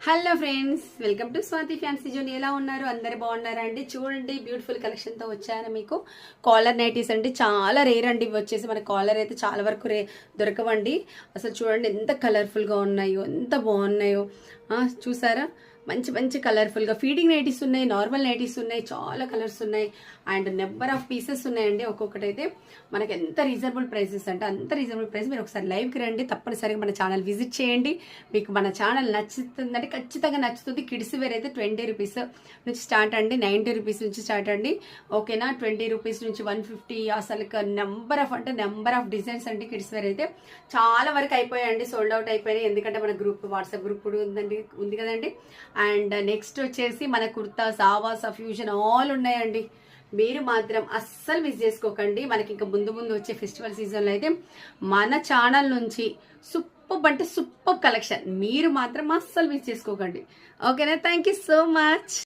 Hello friends, welcome to Swathi fancy zone. ఎలా ఉన్నారు? అందరు బాగున్నారా అండి? చూడండి, బ్యూటిఫుల్ కలెక్షన్తో వచ్చాను మీకు. కాలర్ నైటీస్ అండి, చాలా రేర్ అండి. ఇవి వచ్చేసి మన కాలర్ అయితే చాలా వరకు దొరకవండి. అసలు చూడండి ఎంత కలర్ఫుల్గా ఉన్నాయో, ఎంత బాగున్నాయో. చూసారా? మంచి మంచి కలర్ఫుల్గా ఫీడింగ్ నైటీస్ ఉన్నాయి, నార్మల్ నైటీస్ ఉన్నాయి, చాలా కలర్స్ ఉన్నాయి అండ్ నెంబర్ ఆఫ్ పీసెస్ ఉన్నాయండి. ఒక్కొక్కటి అయితే మనకి ఎంత రీజనబుల్ ప్రైసెస్ అంటే అంత రీజనబుల్ ప్రైస్. మీరు ఒకసారి లైవ్కి రండి, తప్పనిసరిగా మన ఛానల్ విజిట్ చేయండి. మీకు మన ఛానల్ నచ్చుతుందంటే ఖచ్చితంగా నచ్చుతుంది. కిడ్స్ వేర్ అయితే 20 రూపీస్ నుంచి స్టార్ట్ అండి, 90 రూపీస్ నుంచి స్టార్ట్ అండి. ఓకేనా? 20 రూపీస్ నుంచి 150, అసలు నెంబర్ ఆఫ్ డిజైన్స్ అండి. కిడ్స్ వేర్ అయితే చాలా వరకు అయిపోయాయండి, సోల్డ్ అవుట్ అయిపోయాయి. ఎందుకంటే మన గ్రూప్, వాట్సాప్ గ్రూప్ కూడా ఉంది కదండి. అండ్ నెక్స్ట్ వచ్చేసి మన కుర్తాస్, ఆవాస, ఫ్యూజన్ ఆల్ ఉన్నాయండి. మీరు మాత్రం అస్సలు మిస్ చేసుకోకండి. మనకి ఇంకా ముందు వచ్చే ఫెస్టివల్ సీజన్లో అయితే మన ఛానల్ నుంచి సూపర్ కలెక్షన్. మీరు మాత్రం అస్సలు మిస్ చేసుకోకండి. ఓకేనా? Thank you so much.